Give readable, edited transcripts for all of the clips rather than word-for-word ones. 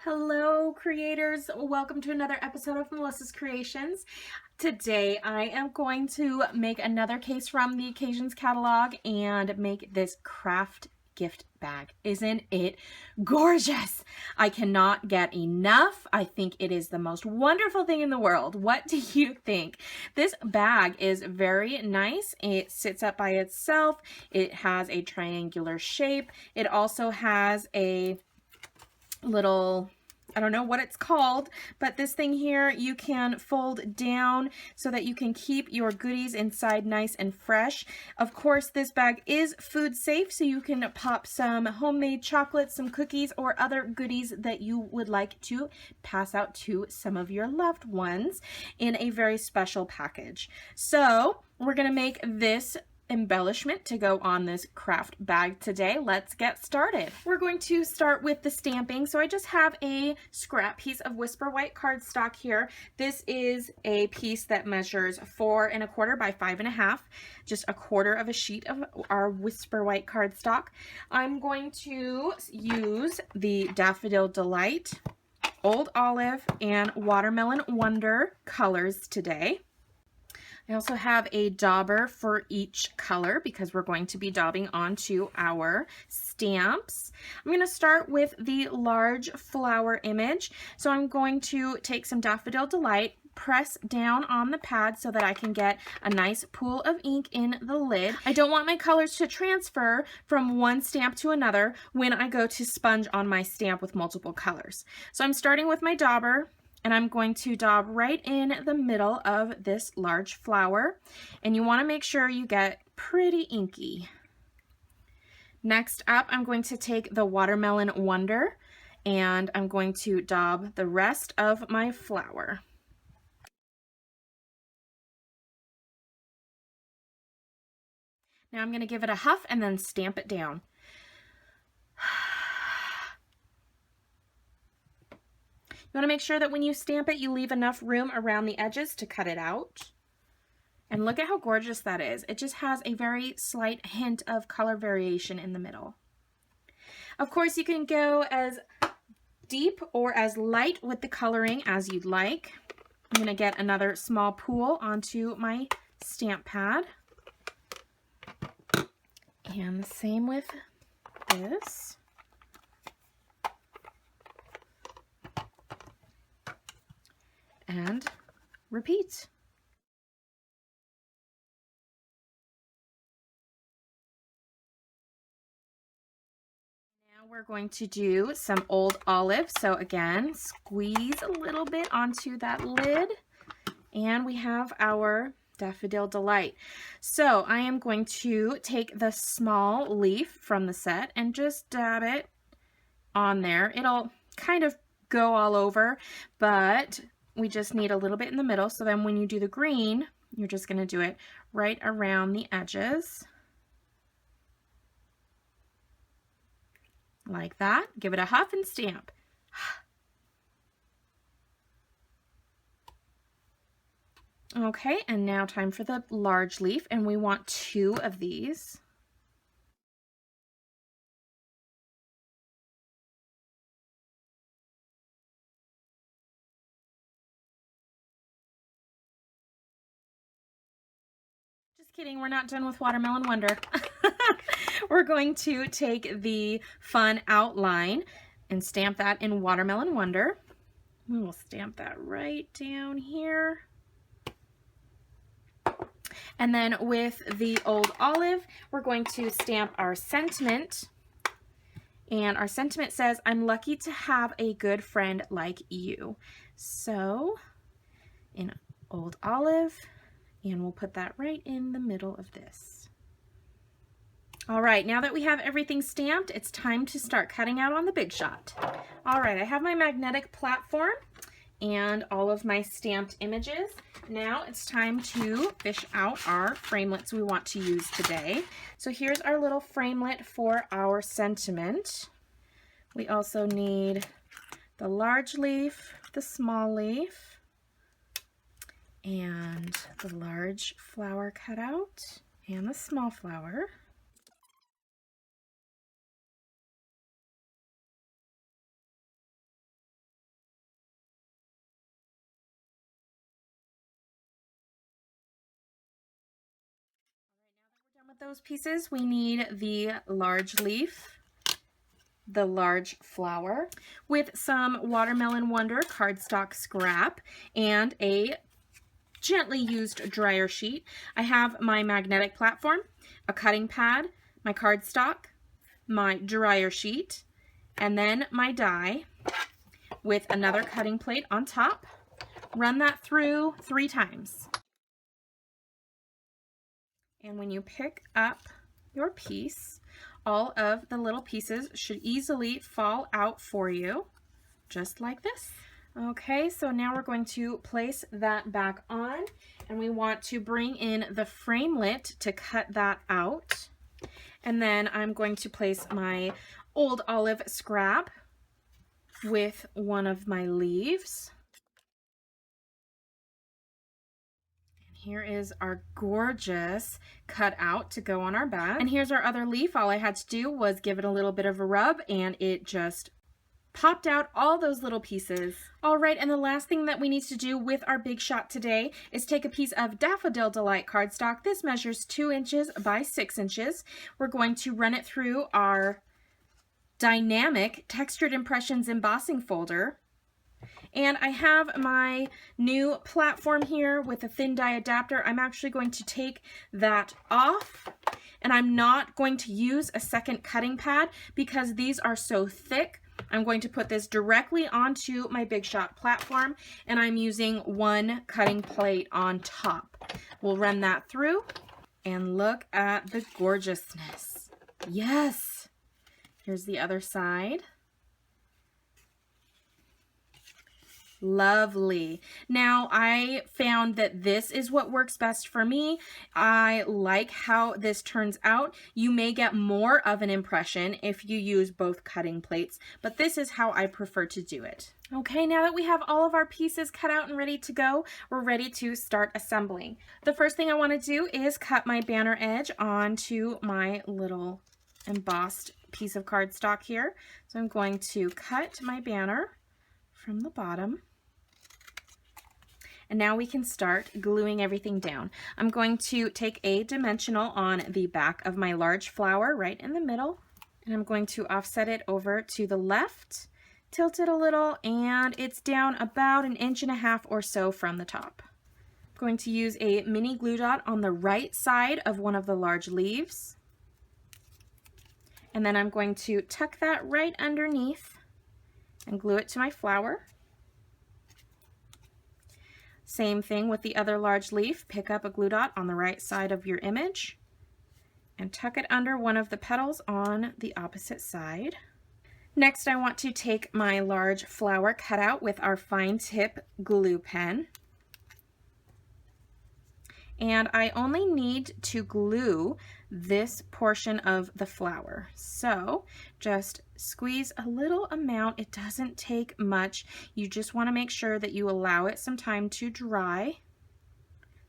Hello creators, welcome to another episode of Melissa's Creations. Today I am going to make another case from the Occasions catalog and make this craft gift bag. Isn't it gorgeous? I cannot get enough. I think it is the most wonderful thing in the world. What do you think? This bag is very nice. It sits up by itself. It has a triangular shape. It also has a little, I don't know what it's called, but this thing here you can fold down so that you can keep your goodies inside nice and fresh. Of course, this bag is food safe, so you can pop some homemade chocolates, some cookies, or other goodies that you would like to pass out to some of your loved ones in a very special package. So we're gonna make this embellishment to go on this craft bag today. Let's get started. We're going to start with the stamping. So I just have a scrap piece of Whisper White cardstock here. This is a piece that measures 4 1/4 by 5 1/2, just a quarter of a sheet of our Whisper White cardstock. I'm going to use the Daffodil Delight, Old Olive, and Watermelon Wonder colors today. I also have a dauber for each color because we're going to be daubing onto our stamps. I'm going to start with the large flower image. So I'm going to take some Daffodil Delight, press down on the pad so that I can get a nice pool of ink in the lid. I don't want my colors to transfer from one stamp to another when I go to sponge on my stamp with multiple colors. So I'm starting with my dauber, and I'm going to daub right in the middle of this large flower. And you want to make sure you get pretty inky. Next up, I'm going to take the Watermelon Wonder, and I'm going to daub the rest of my flower. Now I'm going to give it a huff and then stamp it down. You want to make sure that when you stamp it, you leave enough room around the edges to cut it out. And look at how gorgeous that is. It just has a very slight hint of color variation in the middle. Of course, you can go as deep or as light with the coloring as you'd like. I'm going to get another small pool onto my stamp pad. And the same with this. And repeat. Now we're going to do some Old Olive. So again, squeeze a little bit onto that lid, and we have our Daffodil Delight. So I am going to take the small leaf from the set and just dab it on there. It'll kind of go all over, but we just need a little bit in the middle. So then when you do the green, you're just going to do it right around the edges. Like that. Give it a huff and stamp. Okay, and now time for the large leaf, and we want 2 of these. Just kidding, we're not done with Watermelon Wonder. We're going to take the fun outline and stamp that in Watermelon Wonder. We will stamp that right down here. And then with the Old Olive, we're going to stamp our sentiment. And our sentiment says, "I'm lucky to have a good friend like you." So in Old Olive, and we'll put that right in the middle of this. All right, now that we have everything stamped, it's time to start cutting out on the Big Shot. All right, I have my magnetic platform and all of my stamped images. Now it's time to fish out our framelits we want to use today. So here's our little framelit for our sentiment. We also need the large leaf, the small leaf, and the large flower cutout, and the small flower. those pieces, we need the large leaf, the large flower, with some Watermelon Wonder cardstock scrap and a gently used dryer sheet. I have my magnetic platform, a cutting pad, my cardstock, my dryer sheet, and then my die with another cutting plate on top. Run that through 3 times. And when you pick up your piece, all of the little pieces should easily fall out for you, just like this. Okay, so now we're going to place that back on, and we want to bring in the framelit to cut that out. And then I'm going to place my old olive scrap with one of my leaves. Here is our gorgeous cutout to go on our bag. And here's our other leaf. All I had to do was give it a little bit of a rub and it just popped out all those little pieces. All right, and the last thing that we need to do with our big shot today is take a piece of Daffodil Delight cardstock. This measures 2 inches by 6 inches. We're going to run it through our Dynamic Textured Impressions embossing folder. And I have my new platform here with a thin die adapter. I'm actually going to take that off, and I'm not going to use a second cutting pad because these are so thick. I'm going to put this directly onto my Big Shot platform, and I'm using 1 cutting plate on top. We'll run that through, and look at the gorgeousness. Yes! Here's the other side. Lovely. Now, I found that this is what works best for me. I like how this turns out. You may get more of an impression if you use both cutting plates, but this is how I prefer to do it. Okay, now that we have all of our pieces cut out and ready to go, we're ready to start assembling. The first thing I want to do is cut my banner edge onto my little embossed piece of cardstock here. So I'm going to cut my banner from the bottom. And now we can start gluing everything down. I'm going to take a dimensional on the back of my large flower right in the middle, and I'm going to offset it over to the left, tilt it a little, and it's down about 1.5 inches or so from the top. I'm going to use a mini glue dot on the right side of one of the large leaves, and then I'm going to tuck that right underneath and glue it to my flower. Same thing with the other large leaf. Pick up a glue dot on the right side of your image and tuck it under one of the petals on the opposite side. Next, I want to take my large flower cutout with our fine tip glue pen. And I only need to glue this portion of the flower. So just squeeze a little amount. It doesn't take much. You just want to make sure that you allow it some time to dry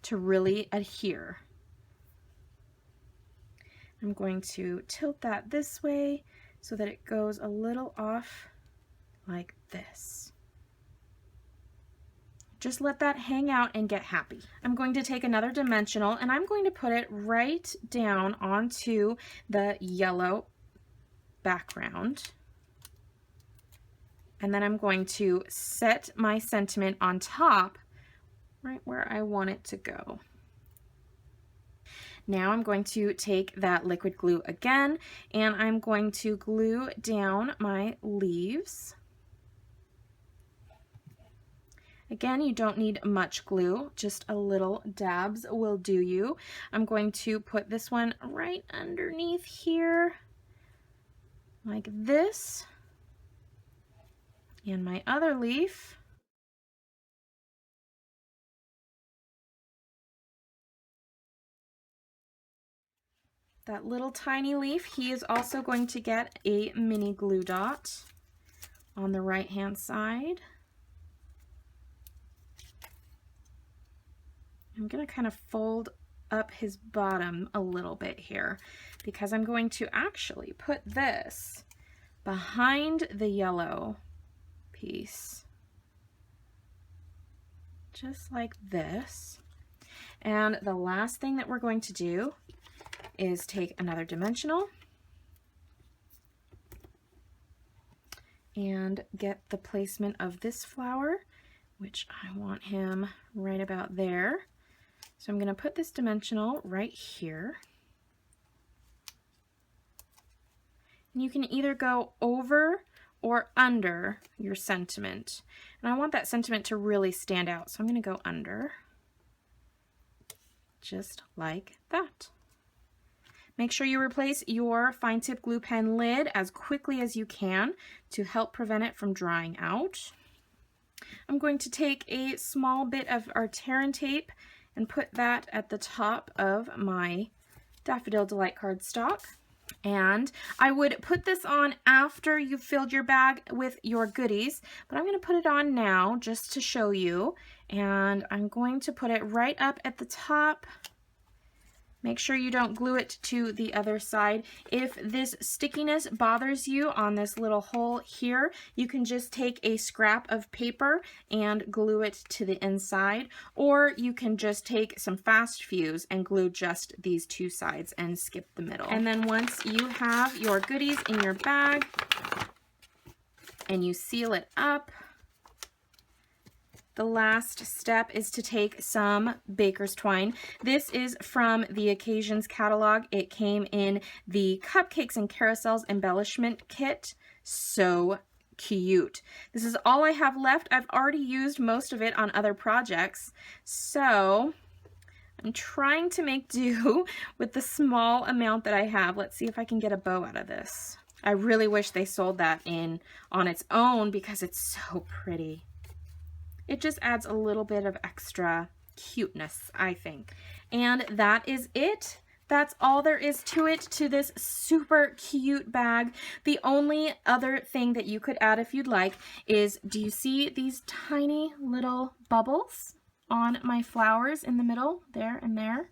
to really adhere. I'm going to tilt that this way so that it goes a little off like this. Just let that hang out and get happy. I'm going to take another dimensional and I'm going to put it right down onto the yellow background. And then I'm going to set my sentiment on top right where I want it to go. Now I'm going to take that liquid glue again and I'm going to glue down my leaves. Again, you don't need much glue, just a little dabs will do you. I'm going to put this one right underneath here, like this, and my other leaf. That little tiny leaf, he is also going to get a mini glue dot on the right-hand side. I'm going to kind of fold up his bottom a little bit here because I'm going to actually put this behind the yellow piece, just like this. And the last thing that we're going to do is take another dimensional and get the placement of this flower, which I want him right about there. So I'm going to put this dimensional right here. And you can either go over or under your sentiment. And I want that sentiment to really stand out, so I'm going to go under, just like that. Make sure you replace your fine tip glue pen lid as quickly as you can to help prevent it from drying out. I'm going to take a small bit of our Terran tape and put that at the top of my Daffodil Delight cardstock. And I would put this on after you've filled your bag with your goodies, but I'm going to put it on now just to show you. And I'm going to put it right up at the top. Make sure you don't glue it to the other side. If this stickiness bothers you on this little hole here, you can just take a scrap of paper and glue it to the inside, or you can just take some fast fuse and glue just these two sides and skip the middle. And then once you have your goodies in your bag and you seal it up, the last step is to take some baker's twine. This is from the Occasions catalog. It came in the Cupcakes and Carousels embellishment kit. So cute. This is all I have left. I've already used most of it on other projects. So I'm trying to make do with the small amount that I have. Let's see if I can get a bow out of this. I really wish they sold that in on its own because it's so pretty. It just adds a little bit of extra cuteness, I think. And that is it. That's all there is to it, to this super cute bag. The only other thing that you could add if you'd like is, do you see these tiny little bubbles on my flowers in the middle, there and there?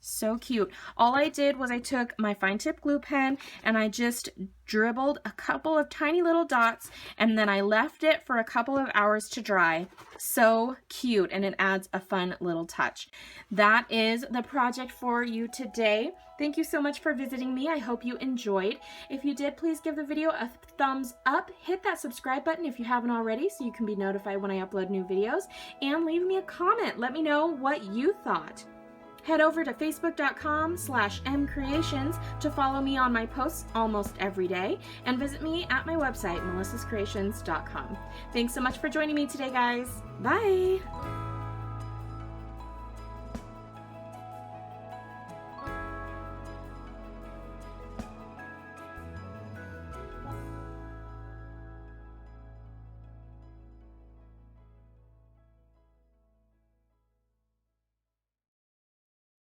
So cute. All I did was I took my fine tip glue pen and I just dribbled a couple of tiny little dots, and then I left it for a couple of hours to dry. So cute, and it adds a fun little touch. That is the project for you today. Thank you so much for visiting me. I hope you enjoyed. If you did, please give the video a thumbs up. Hit that subscribe button if you haven't already so you can be notified when I upload new videos, and leave me a comment. Let me know what you thought. Head over to facebook.com/mcreations to follow me on my posts almost every day, and visit me at my website, melissascreations.com. Thanks so much for joining me today, guys. Bye!